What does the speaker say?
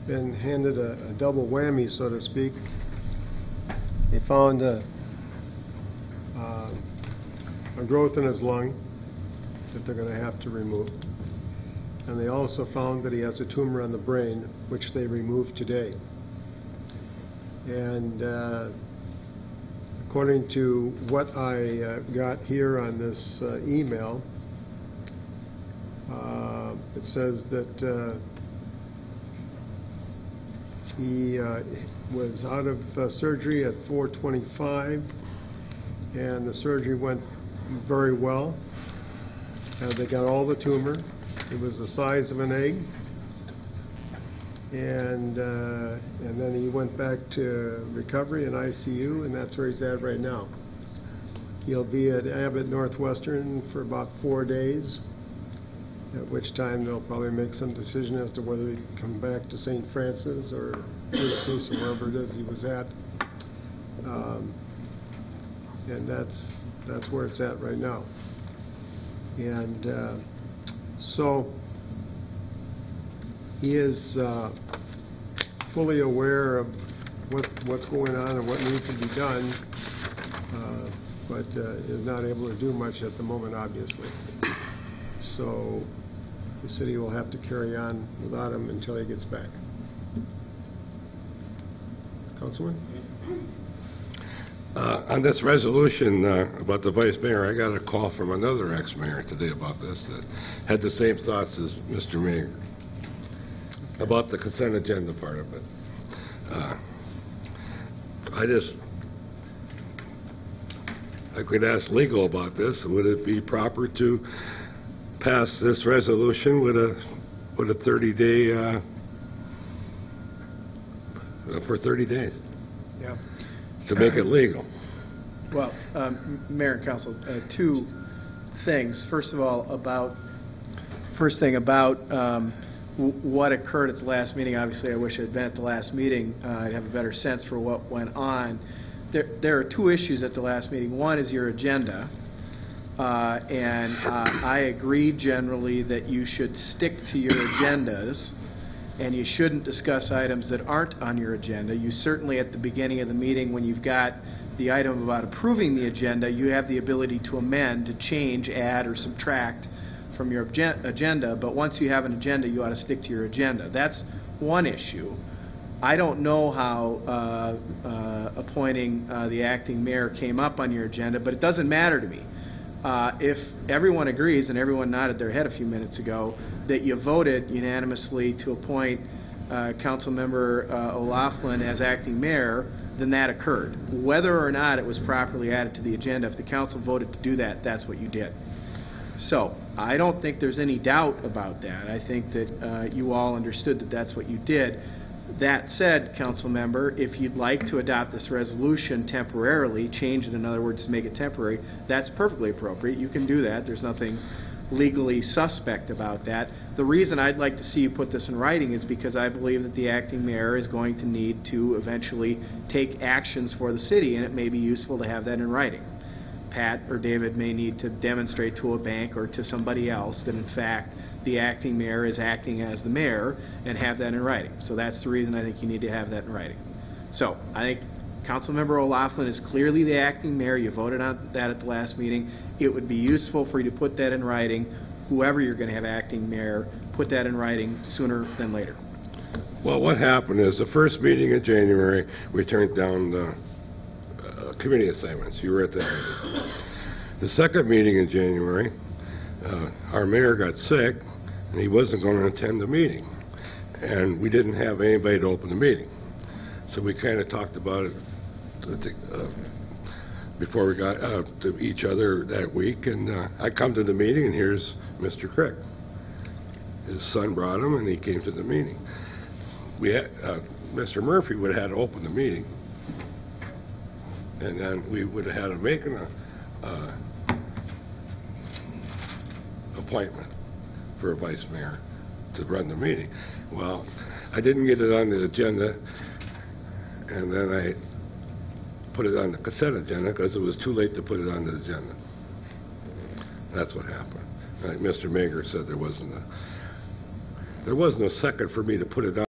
been handed a double whammy, so to speak. They found a growth in his lung that they're going to have to remove. And they also found that he has a tumor on the brain, which they removed today. And according to what I got here on this email, it says that he was out of surgery at 4:25, and the surgery went very well. They got all the tumor. It was the size of an egg, and then he went back to recovery in ICU, and that's where he's at right now. He'll be at Abbott Northwestern for about 4 days, at which time they'll probably make some decision as to whether he can come back to St. Francis or Syracuse or wherever it is he was at. And that's where it's at right now. And so he is fully aware of what's going on and what needs to be done, but is not able to do much at the moment, obviously. So the city will have to carry on without him until he gets back. Councilman? On this resolution about the vice mayor, I got a call from another ex-mayor today about this that had the same thoughts as Mr. Mayor about the consent agenda part of it. I could ask legal about this. Would it be proper to pass this resolution with a 30-day for 30 days? Yeah. To make it legal. Well, Mayor and Council, two things. First thing about what occurred at the last meeting. Obviously, I wish I had been at the last meeting. I'd have a better sense for what went on. There are two issues at the last meeting. One is your agenda, and I agree generally that you should stick to your agendas, and you shouldn't discuss items that aren't on your agenda. You certainly, at the beginning of the meeting, when you've got the item about approving the agenda, you have the ability to amend, to change, add, or subtract from your agenda. But once you have an agenda, you ought to stick to your agenda. That's one issue. I don't know how appointing the acting mayor came up on your agenda, but it doesn't matter to me. If everyone agrees, and everyone nodded their head a few minutes ago, that you voted unanimously to appoint Councilmember O'Laughlin as acting mayor, then that occurred. Whether or not it was properly added to the agenda, if the council voted to do that, that's what you did. So I don't think there's any doubt about that. I think that you all understood that that's what you did. That said, council member, if you'd like to adopt this resolution temporarily, change it, in other words, to make it temporary, that's perfectly appropriate. You can do that. There's nothing legally suspect about that. The reason I'd like to see you put this in writing is because I believe that the acting mayor is going to need to eventually take actions for the city, and it may be useful to have that in writing. Pat or David may need to demonstrate to a bank or to somebody else that, in fact, the acting mayor is acting as the mayor, and have that in writing. So that's the reason I think you need to have that in writing. So I think Councilmember O'Laughlin is clearly the acting mayor. You voted on that at the last meeting. It would be useful for you to put that in writing. Whoever you're going to have acting mayor, put that in writing sooner than later. Well, what happened is the first meeting in January, we turned down the committee assignments. You were at that meeting. The second meeting in January, our mayor got sick, and he wasn't going to attend the meeting. And we didn't have anybody to open the meeting. So we kind of talked about it before we got to each other that week. And I come to the meeting, and here's Mr. Crick. His son brought him, and he came to the meeting. We had, Mr. Murphy would have had to open the meeting. And then we would have had to make an appointment for a vice mayor to run the meeting. Well, I didn't get it on the agenda, and then I put it on the consent agenda because it was too late to put it on the agenda. That's what happened. Like Mr. Mager said, there wasn't a second for me to put it on.